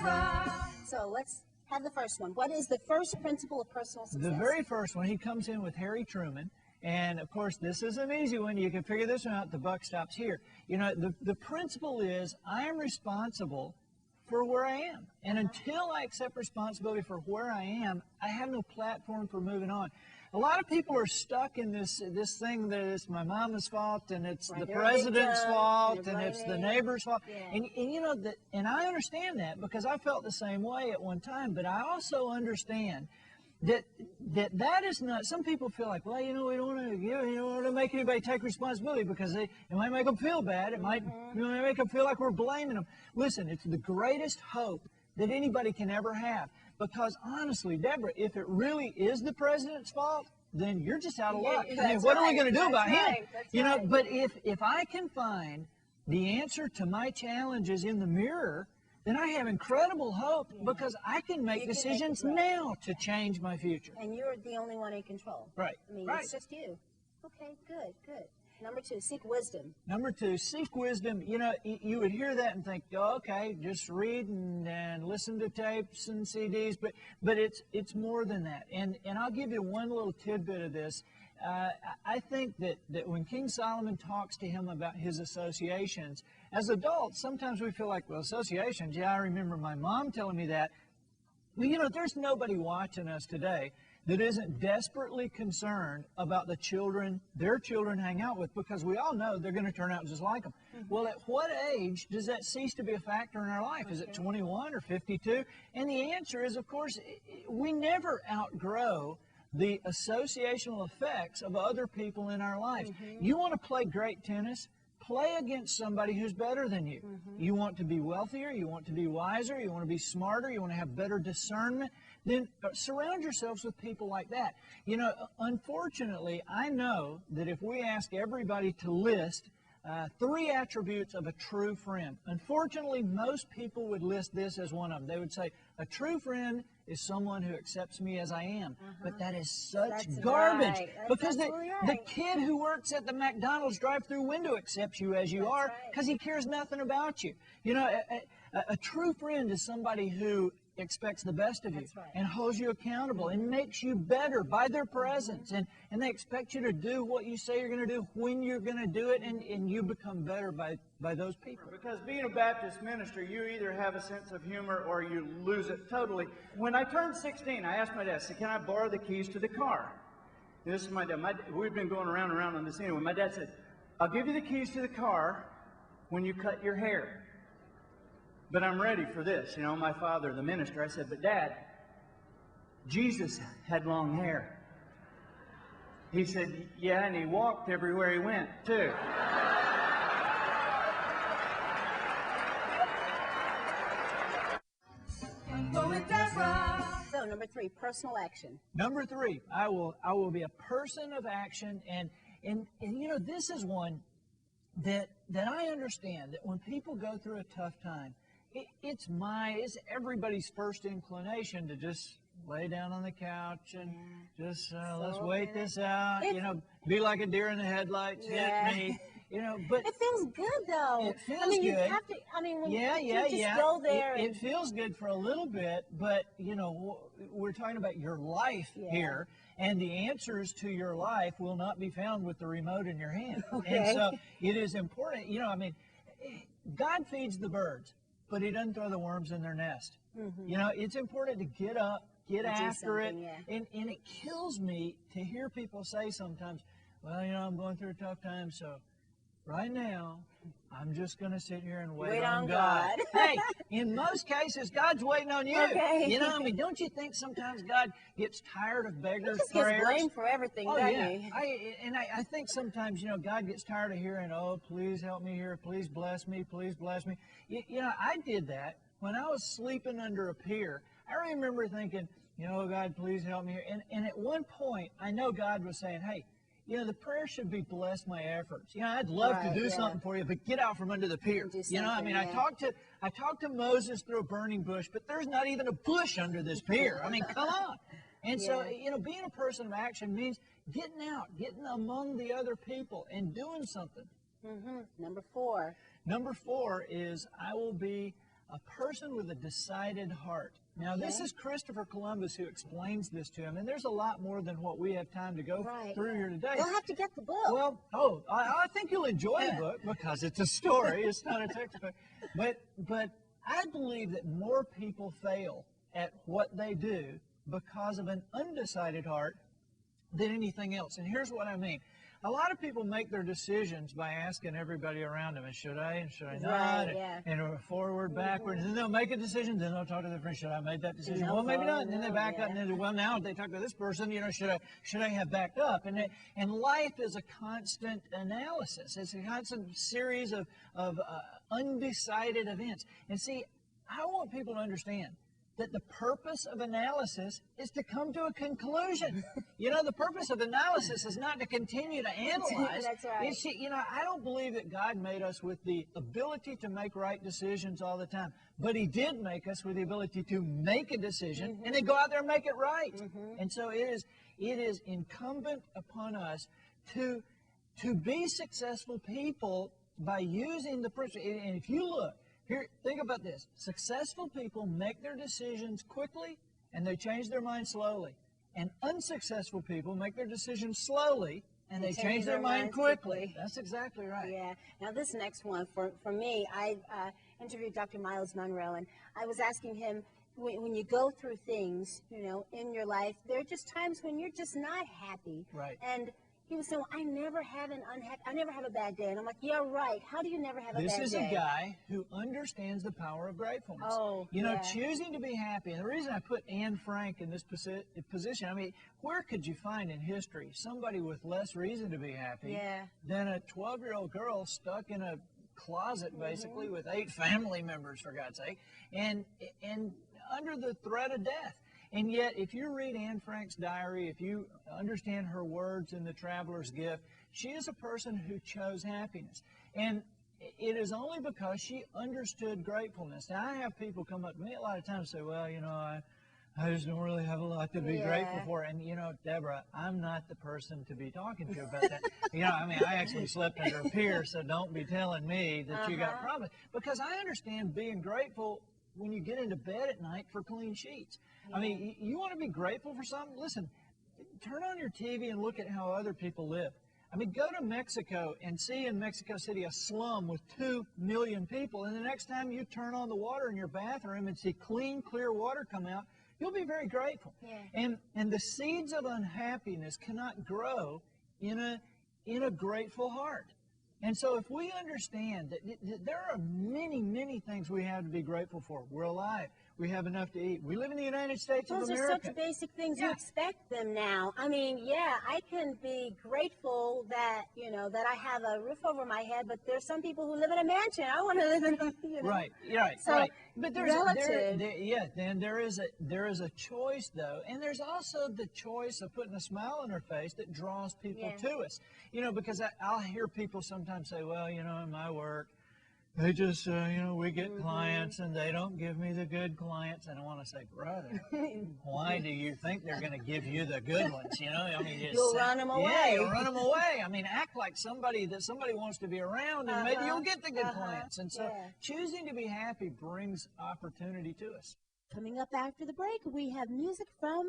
Deborah. So let's have the first one. What is the first principle of personal success? The very first one, he comes in with Harry Truman. And, of course, this is an easy one. You can figure this one out. The buck stops here. You know, the principle is I am responsible for where I am. And until I accept responsibility for where I am, I have no platform for moving on. A lot of people are stuck in this thing that it's my mama's fault and it's the president's fault and it's the neighbor's fault. Yeah. And you know, and I understand that because I felt the same way at one time. But I also understand that is not. Some people feel like, well, you know, we don't want to make anybody take responsibility because it might make them feel bad. It might make them feel like we're blaming them. Listen, it's the greatest hope that anybody can ever have. Because honestly, Deborah, if it really is the president's fault, then you're just out of luck. I mean, what are we going to do about him? You know, but if I can find the answer to my challenges in the mirror, then I have incredible hope because I can make decisions now to change my future. And you're the only one in control. Right. I mean, it's just you. Okay, good, good. Number 2, seek wisdom. Number 2, seek wisdom. You know, you would hear that and think, oh, okay, just read and listen to tapes and CDs, but it's more than that. And I'll give you one little tidbit of this. I think that when King Solomon talks to him about his associations, as adults, sometimes we feel like, well, associations, yeah, I remember my mom telling me that. Well, you know, there's nobody watching us today that isn't desperately concerned about the children their children hang out with, because we all know they're going to turn out just like them. Well, at what age does that cease to be a factor in our life? Is it 21 or 52? And the answer is, of course, we never outgrow the associational effects of other people in our lives. You want to play great tennis? Play against somebody who's better than you. You want to be wealthier, you want to be wiser, you want to be smarter, you want to have better discernment, then surround yourselves with people like that. You know, unfortunately, I know that if we ask everybody to list 3 attributes of a true friend, unfortunately, most people would list this as one of them. They would say, a true friend is someone who accepts me as I am. But that is such garbage. Because the kid who works at the McDonald's drive-through window accepts you as you are because he cares nothing about you. You know, a true friend is somebody who expects the best of you and holds you accountable and makes you better by their presence. And they expect you to do what you say you're going to do when you're going to do it, and you become better by those people. Because being a Baptist minister, you either have a sense of humor or you lose it totally. When I turned 16, I asked my dad, I said, can I borrow the keys to the car? And this is my dad. We've been going around and around on this anyway. My dad said, I'll give you the keys to the car when you cut your hair. But I'm ready for this. You know, my father, the minister, I said, but Dad, Jesus had long hair. He said, yeah, and he walked everywhere he went, too. So, number 3, personal action. Number 3, I will be a person of action, and you know, this is one that I understand, that when people go through a tough time, it's everybody's first inclination to just lay down on the couch and just let's wait this out. You know, be like a deer in the headlights. Hit me. You know, but it feels good though. It feels good. You have to. I mean, when you just go there. It feels good for a little bit, but you know, we're talking about your life here. And the answers to your life will not be found with the remote in your hand. And so it is important. You know, I mean, God feeds the birds, but he doesn't throw the worms in their nest. You know, it's important to get up, get after it. And it kills me to hear people say sometimes, well, you know, I'm going through a tough time, so right now, I'm just going to sit here and wait on God. Hey, in most cases, God's waiting on you. You know, I mean, don't you think sometimes God gets tired of beggars' prayers? He gets blamed for everything, doesn't he? I think sometimes, you know, God gets tired of hearing, oh, please help me here, please bless me, please bless me. You know, I did that when I was sleeping under a pier. I remember thinking, you know, God, please help me here. And at one point, I know God was saying, hey, you know, the prayer should be bless my efforts. You know, I'd love to do something for you, but get out from under the pier. You know, I mean, I talked to Moses through a burning bush, but there's not even a bush under this pier. I mean, come on. And so, you know, being a person of action means getting out, getting among the other people and doing something. Number 4. Number 4 is I will be a person with a decided heart. Now, this is Christopher Columbus who explains this to him, and there's a lot more than what we have time to go through here today. You'll have to get the book. Well, I think you'll enjoy the book because it's a story. It's not a textbook. But I believe that more people fail at what they do because of an undecided heart than anything else. And here's what I mean. A lot of people make their decisions by asking everybody around them, should I and should I not, and forward, backward, and then they'll make a decision, then they'll talk to their friends, should I have made that decision? Well, maybe not, and then they back up, and then, well, now they talk to this person, should I have backed up? And life is a constant analysis. It's a constant series of undecided events. And see, I want people to understand that the purpose of analysis is to come to a conclusion. The purpose of analysis is not to continue to analyze. That's right. I don't believe that God made us with the ability to make right decisions all the time, but He did make us with the ability to make a decision and then go out there and make it right. And so it is incumbent upon us to be successful people by using the principle. And if you look, here, think about this. Successful people make their decisions quickly and they change their mind slowly. And unsuccessful people make their decisions slowly and they change their mind quickly. That's exactly right. Yeah. Now this next one, for me, I interviewed Dr. Miles Monroe, and I was asking him, when you go through things, in your life, there are just times when you're just not happy. Right. And he was saying, well, I never have a bad day. And I'm like, yeah, right. How do you never have a bad day? This is a guy who understands the power of gratefulness. Choosing to be happy. And the reason I put Anne Frank in this position, I mean, where could you find in history somebody with less reason to be happy than a 12-year-old girl stuck in a closet, basically, with 8 family members, for God's sake, and under the threat of death? And yet, if you read Anne Frank's diary, if you understand her words in The Traveler's Gift, she is a person who chose happiness. And it is only because she understood gratefulness. Now, I have people come up to me a lot of times and say, well, I just don't really have a lot to be grateful for. And, Deborah, I'm not the person to be talking to about that. I actually slept under a pier, so don't be telling me that you got problems. Because I understand being grateful when you get into bed at night for clean sheets. I mean, you want to be grateful for something? Listen, turn on your TV and look at how other people live. I mean, go to Mexico and see in Mexico City a slum with 2 million people, and the next time you turn on the water in your bathroom and see clean, clear water come out, you'll be very grateful. Yeah. And the seeds of unhappiness cannot grow in a grateful heart. And so if we understand that there are many, many things we have to be grateful for. We're alive. We have enough to eat. We live in the United States of America. Those are such basic things. You expect them now. I mean, I can be grateful that, that I have a roof over my head, but there's some people who live in a mansion. I want to live in a, Right. So, right. But there's relative. Then there is a choice, though, and there's also the choice of putting a smile on our face that draws people to us. Because I'll hear people sometimes say, well, in my work, they just, we get clients and they don't give me the good clients. And I want to say, brother, why do you think they're going to give you the good ones? You'll run them away. Yeah, you'll run them away. I mean, act like somebody wants to be around, and maybe you'll get the good clients. And so choosing to be happy brings opportunity to us. Coming up after the break, we have music from